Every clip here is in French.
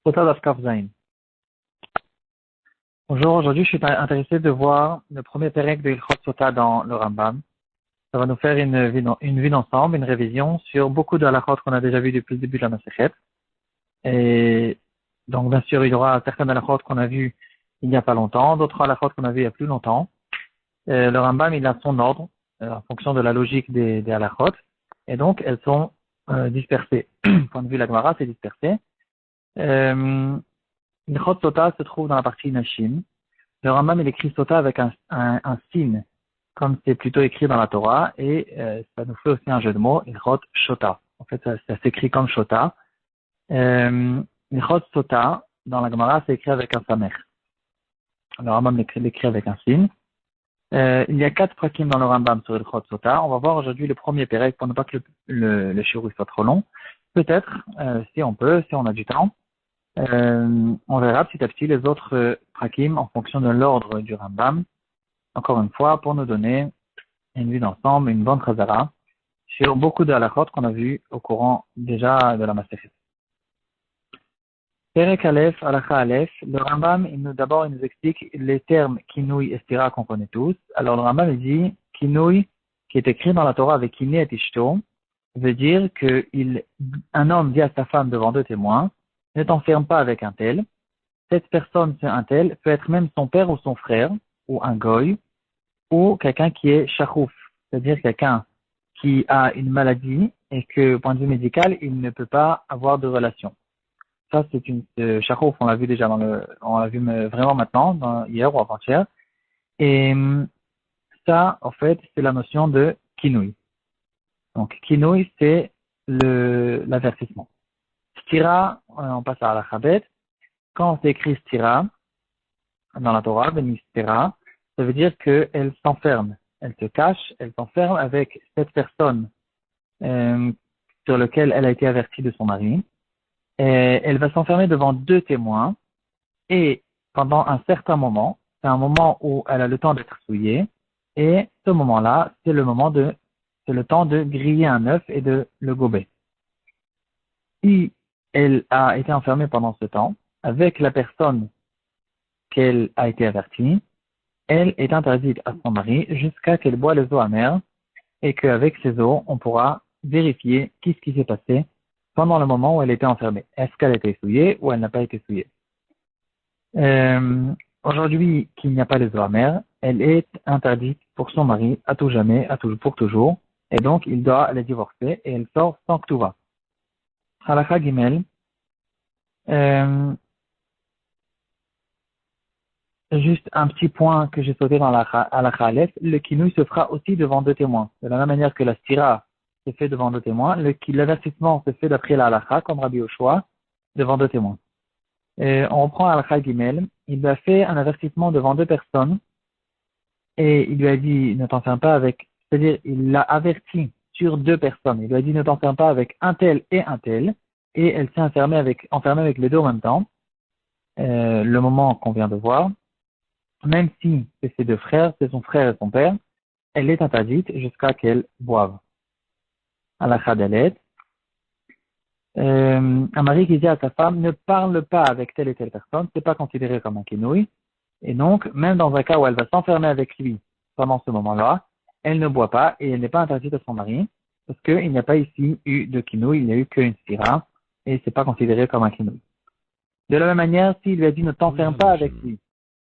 Sota Daf Kaf Zayin. Bonjour, aujourd'hui je suis intéressé de voir le premier pérec de Ilchot Sota dans le Rambam. Ça va nous faire une vue d'ensemble, une révision sur beaucoup de halachot qu'on a déjà vu depuis le début de la Masechet. Et donc bien sûr il y aura certaines halachot qu'on a vues il n'y a pas longtemps, d'autres halachot qu'on a vues il y a plus longtemps. Le Rambam il a son ordre en fonction de la logique des halachot. Et donc elles sont dispersées. Du point de vue de la Gemara, c'est dispersé. Ilchot Sota se trouve dans la partie Nashim. Le Rambam il écrit Sota avec un signe, comme c'est plutôt écrit dans la Torah, et ça nous fait aussi un jeu de mots, Ilchot Shota. En fait, ça s'écrit comme Shota. Ilchot Sota, dans la Gemara, c'est écrit avec un samer. Le Rambam l'écrit avec un signe. Il y a 4 prakim dans le Rambam sur Ilchot Sota. On va voir aujourd'hui le premier pérec pour ne pas que le shiur soit trop long. Peut-être, si on peut, si on a du temps. On verra petit à petit les autres prakim en fonction de l'ordre du Rambam. Encore une fois, pour nous donner une vue d'ensemble, une bonne chazara sur beaucoup de halachot qu'on a vu au courant déjà de la Masechet. Perek Aleph, halacha Aleph, le Rambam, il nous explique les termes kinouï et stira qu'on connaît tous. Alors le Rambam il dit kinouï, qui est écrit dans la Torah avec kiné et ishto, veut dire que un homme dit à sa femme devant 2 témoins, ne t'enferme pas avec un tel. Cette personne, c'est un tel, peut être même son père ou son frère, ou un goy, ou quelqu'un qui est shachouf, c'est-à-dire quelqu'un qui a une maladie et que, au point de vue médical, il ne peut pas avoir de relation. Ça, c'est shachouf, on l'a vu déjà on l'a vu vraiment maintenant, hier ou avant-hier. Et ça, en fait, c'est la notion de kinouï. Donc, kinouï, c'est l'avertissement. Stira, on passe à la chabet. Quand c'est écrit stira, dans la Torah, benistira, ça veut dire qu'elle s'enferme, elle se cache, elle s'enferme avec cette personne sur laquelle elle a été avertie de son mari. Et elle va s'enfermer devant 2 témoins et pendant un certain moment, c'est un moment où elle a le temps d'être souillée et ce moment-là, c'est le temps de griller un œuf et de le gober. Si elle a été enfermée pendant ce temps avec la personne qu'elle a été avertie, elle est interdite à son mari jusqu'à qu'elle boit les eaux amères et qu'avec ces eaux, on pourra vérifier qu'est-ce qui s'est passé pendant le moment où elle était enfermée. Est-ce qu'elle a été souillée ou elle n'a pas été souillée? Aujourd'hui, qu'il n'y a pas les eaux amères, elle est interdite pour son mari à tout jamais, pour toujours, et donc il doit la divorcer et elle sort sans ktuva. Halakha Gimel. Juste un petit point que j'ai sauté dans la halakha Aleph, le kinouï se fera aussi devant 2 témoins. De la même manière que la stira se fait devant 2 témoins, l'avertissement se fait d'après la halakha, comme Rabbi Yoshua, devant 2 témoins. On reprend halakha Gimel, il lui a fait un avertissement devant 2 personnes, et il lui a dit, ne t'enferme pas avec, c'est-à-dire, il l'a averti sur 2 personnes. Il lui a dit, ne t'enferme pas avec un tel, et elle s'est enfermée avec les 2 en même temps, le moment qu'on vient de voir. Même si c'est ses 2 frères, c'est son frère et son père, elle est interdite jusqu'à qu'elle boive. Halakha Dalet. Un mari qui dit à sa femme, ne parle pas avec telle et telle personne, c'est pas considéré comme un kinouï. Et donc, même dans un cas où elle va s'enfermer avec lui pendant ce moment-là, elle ne boit pas et elle n'est pas interdite à son mari, parce qu'il n'y a pas ici eu de kinouï, il n'y a eu qu'une stira, et c'est pas considéré comme un kinouï. De la même manière, s'il lui a dit ne t'enferme pas avec lui,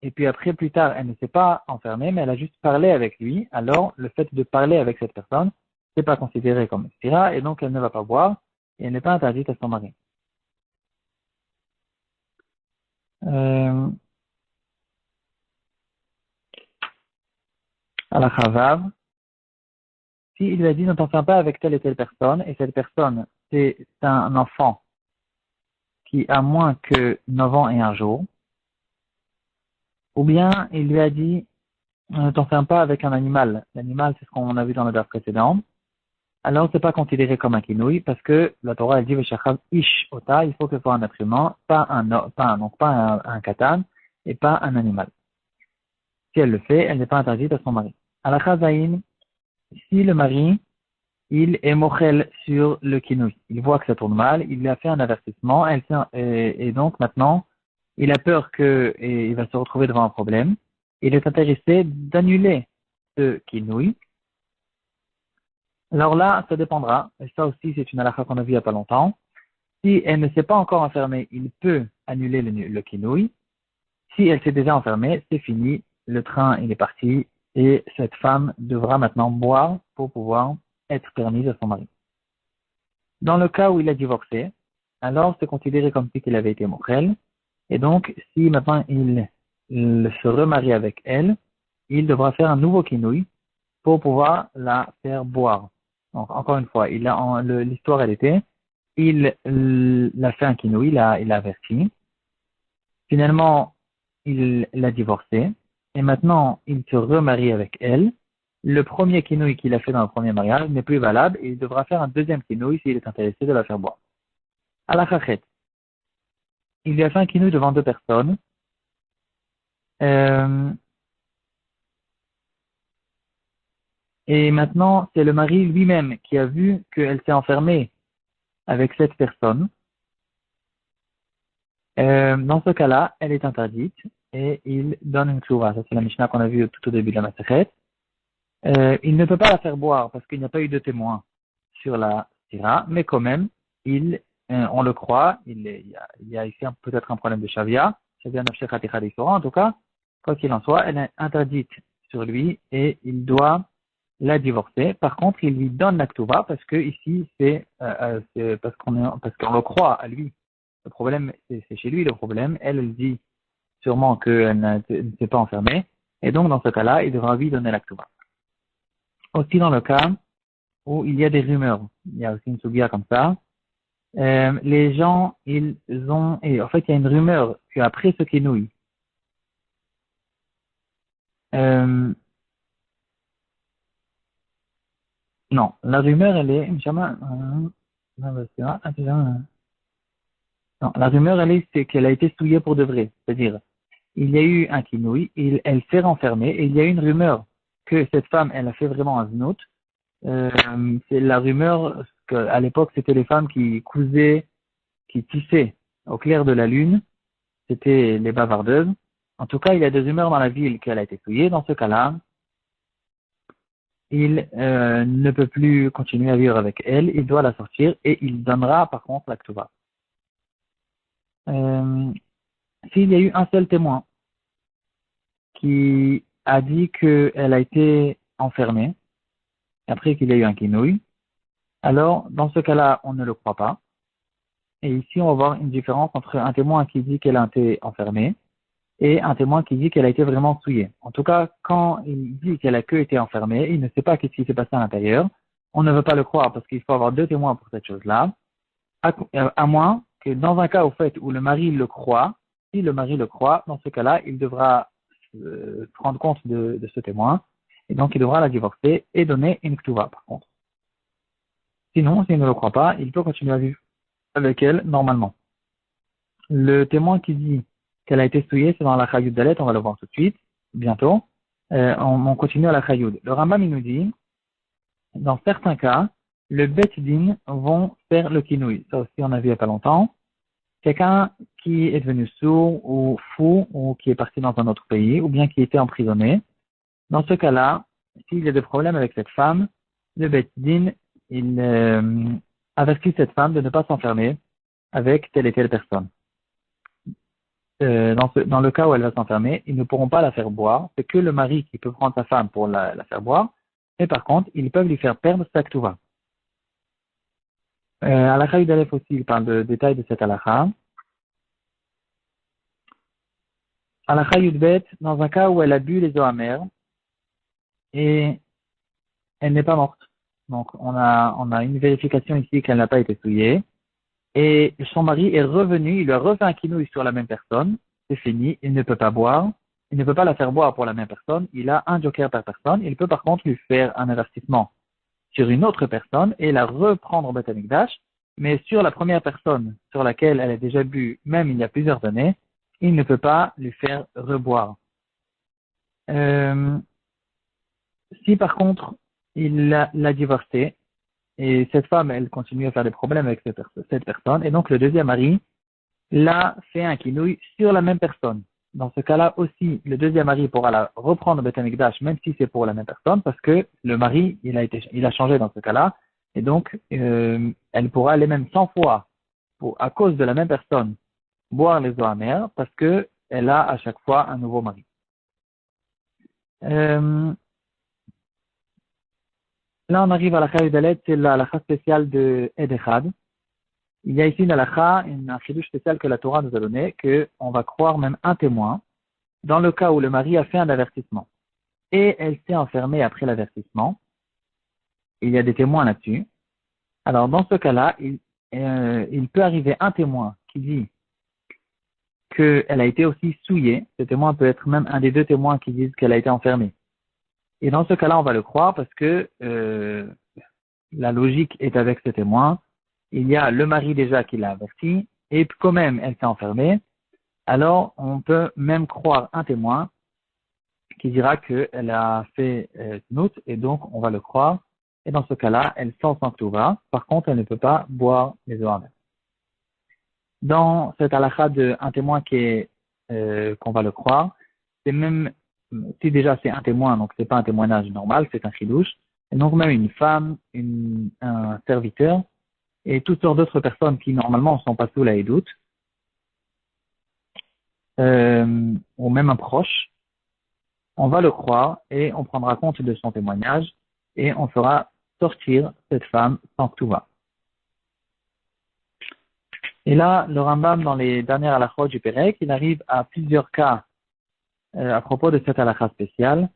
et puis après, plus tard, elle ne s'est pas enfermée, mais elle a juste parlé avec lui, alors le fait de parler avec cette personne, c'est pas considéré comme une stira, et donc elle ne va pas boire, et elle n'est pas interdite à son mari. À la chavav, s'il lui a dit ne t'enferme pas avec telle et telle personne, et cette personne, c'est un enfant qui a moins que 9 ans et 1 jour, ou bien il lui a dit ne t'enferme pas avec un animal. L'animal, c'est ce qu'on a vu dans le daf précédent. Alors, c'est pas considéré comme un kinouï, parce que la Torah, elle dit, Veshachav ish ota, il faut que ce soit un être humain, pas un katan, et pas un animal. Si elle le fait, elle n'est pas interdite à son mari. Halakha Zayin, si le mari, il est mochel sur le kinouï. Il voit que ça tourne mal, il lui a fait un avertissement, et donc maintenant, il a peur il va se retrouver devant un problème. Il est intéressé d'annuler ce kinouï. Alors là, ça dépendra, et ça aussi c'est une halakha qu'on a vue il n'y a pas longtemps. Si elle ne s'est pas encore enfermée, il peut annuler le kinouï. Si elle s'est déjà enfermée, c'est fini, le train il est parti, et cette femme devra maintenant boire pour pouvoir être permise à son mari. Dans le cas où il a divorcé, alors c'est considéré comme si qu'il avait été mochel, et donc si maintenant il se remarie avec elle, il devra faire un nouveau kinouï pour pouvoir la faire boire. Donc, encore une fois, l'histoire elle était, il l'a fait un kinouï, il l'a averti. Finalement, il l'a divorcée, et maintenant il se remarie avec elle. Le premier kinouï qu'il a fait dans le premier mariage n'est plus valable, et il devra faire un deuxième kinouï s'il est intéressé de la faire boire. À la chachet, il lui a fait un kinouï devant deux personnes. Euh, et maintenant, c'est le mari lui-même qui a vu qu'elle s'est enfermée avec cette personne. Dans ce cas-là, elle est interdite et il donne une kloura. Ça, c'est la Mishnah qu'on a vue tout au début de la Masechet. Il ne peut pas la faire boire parce qu'il n'y a pas eu de témoin sur la sira, mais quand même, on le croit, il y a ici peut-être un problème de Shavia. Shavia Nafshech Haticha d'Isora. En tout cas, quoi qu'il en soit, elle est interdite sur lui et il doit la divorcer. Par contre, il lui donne la Ktuva parce que ici, c'est parce qu'on le croit à lui. Le problème, c'est chez lui le problème. Elle dit sûrement qu'elle ne s'est pas enfermée. Et donc, dans ce cas-là, il devra lui donner la Ktuva. Aussi dans le cas où il y a des rumeurs, il y a aussi une soubia comme ça. Les gens, et en fait, il y a une rumeur qu'après ce kinouï, euh, non, la rumeur, elle est, non, la rumeur, c'est qu'elle a été souillée pour de vrai. C'est-à-dire, il y a eu un kinouï, elle s'est renfermée, et il y a eu une rumeur que cette femme, elle a fait vraiment un znout. C'est la rumeur qu'à l'époque, c'était les femmes qui cousaient, qui tissaient au clair de la lune. C'était les bavardeuses. En tout cas, il y a des rumeurs dans la ville qu'elle a été souillée. Dans ce cas-là, il ne peut plus continuer à vivre avec elle. Il doit la sortir et il donnera par contre la ktuva. S'il y a eu un seul témoin qui a dit qu'elle a été enfermée après qu'il y a eu un kinouï, alors dans ce cas-là, on ne le croit pas. Et ici, on va voir une différence entre un témoin qui dit qu'elle a été enfermée et un témoin qui dit qu'elle a été vraiment souillée. En tout cas, quand il dit qu'elle a que été enfermée, il ne sait pas ce qui s'est passé à l'intérieur. On ne veut pas le croire parce qu'il faut avoir deux témoins pour cette chose-là, à moins que dans un cas au fait où le mari le croit, si le mari le croit, dans ce cas-là, il devra se rendre compte de ce témoin et donc il devra la divorcer et donner une ktuva par contre. Sinon, s'il ne le croit pas, il peut continuer à vivre avec elle normalement. Le témoin qui dit qu'elle a été souillée, c'est dans la Chayoud Dalet, on va le voir tout de suite, bientôt. On continue à la Chayoud. Le Rambam, il nous dit, dans certains cas, le Bet Din vont faire le kinouï. Ça aussi, on a vu il n'y a pas longtemps. Quelqu'un qui est devenu sourd ou fou ou qui est parti dans un autre pays ou bien qui était emprisonné. Dans ce cas-là, s'il y a des problèmes avec cette femme, le Bet Din, il avertit cette femme de ne pas s'enfermer avec telle et telle personne. Dans le cas où elle va s'enfermer, ils ne pourront pas la faire boire. C'est que le mari qui peut prendre sa femme pour la faire boire. Mais par contre, ils peuvent lui faire perdre sa ktuva. Halakha Yudalef aussi, il parle de détails de cette halakha. Halakha Yudbet, dans un cas où elle a bu les eaux amères et elle n'est pas morte. Donc, on a une vérification ici qu'elle n'a pas été souillée. Et son mari est revenu, il lui a refait un kinouï sur la même personne. C'est fini, il ne peut pas boire. Il ne peut pas la faire boire pour la même personne. Il a un joker par personne. Il peut par contre lui faire un avertissement sur une autre personne et la reprendre au Beth Amikdash. Mais sur la première personne sur laquelle elle a déjà bu, même il y a plusieurs années, il ne peut pas lui faire reboire. Si par contre il l'a divorcée et cette femme, elle continue à faire des problèmes avec cette personne, et donc le deuxième mari l'a fait un kinouï sur la même personne. Dans ce cas-là aussi, le deuxième mari pourra la reprendre Beth Amikdash, même si c'est pour la même personne, parce que le mari, il a changé dans ce cas-là, et donc elle pourra aller même 100 fois, à cause de la même personne, boire les eaux amères, parce que elle a à chaque fois un nouveau mari. Là, on arrive à la Khaïdalet, c'est la halakha spéciale de Edechad. Il y a ici une halakha, un chidouche spécial que la Torah nous a donné, qu'on va croire même un témoin, dans le cas où le mari a fait un avertissement. Et elle s'est enfermée après l'avertissement. Il y a des témoins là-dessus. Alors, dans ce cas-là, il peut arriver un témoin qui dit qu'elle a été aussi souillée. Ce témoin peut être même un des deux témoins qui disent qu'elle a été enfermée. Et dans ce cas-là, on va le croire parce que la logique est avec ce témoin. Il y a le mari déjà qui l'a averti, et quand même elle s'est enfermée, alors on peut même croire un témoin qui dira qu'elle a fait snout, et donc on va le croire. Et dans ce cas-là, elle sort sans Ktuva. Par contre, elle ne peut pas boire les eaux amères. Dans cette halakha de un témoin qu'on va le croire, c'est même si déjà c'est un témoin, donc c'est pas un témoignage normal, c'est un chidouche, et donc même une femme, un serviteur, et toutes sortes d'autres personnes qui normalement ne sont pas sous la édoute, ou même un proche, on va le croire et on prendra compte de son témoignage et on fera sortir cette femme sans Ktuva. Et là, le Rambam, dans les dernières halachot du Pérec, il arrive à plusieurs cas à propos de cette halakha spéciale.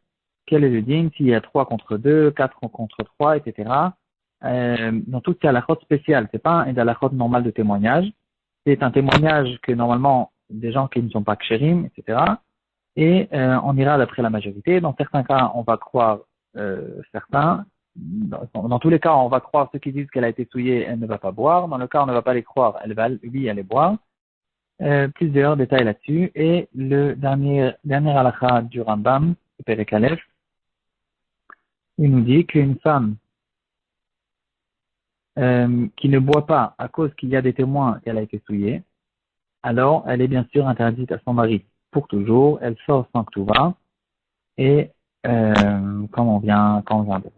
Quel est le din s'il y a 3 contre 2, 4 contre 3, etc. Dans toutes ces halachot spéciales, c'est pas un halachot normal de témoignage. C'est un témoignage que normalement, des gens qui ne sont pas kshérim, etc. Et on ira d'après la majorité. Dans certains cas, on va croire certains. Dans tous les cas, on va croire ceux qui disent qu'elle a été souillée, elle ne va pas boire. Dans le cas, on ne va pas les croire, elle va, lui, aller boire. Plusieurs détails là-dessus. Et le dernier halakha du Rambam, Perek Aleph, il nous dit qu'une femme qui ne boit pas à cause qu'il y a des témoins qu'elle a été souillée, alors elle est bien sûr interdite à son mari pour toujours, elle sort sans Ktuva, et comme on vient de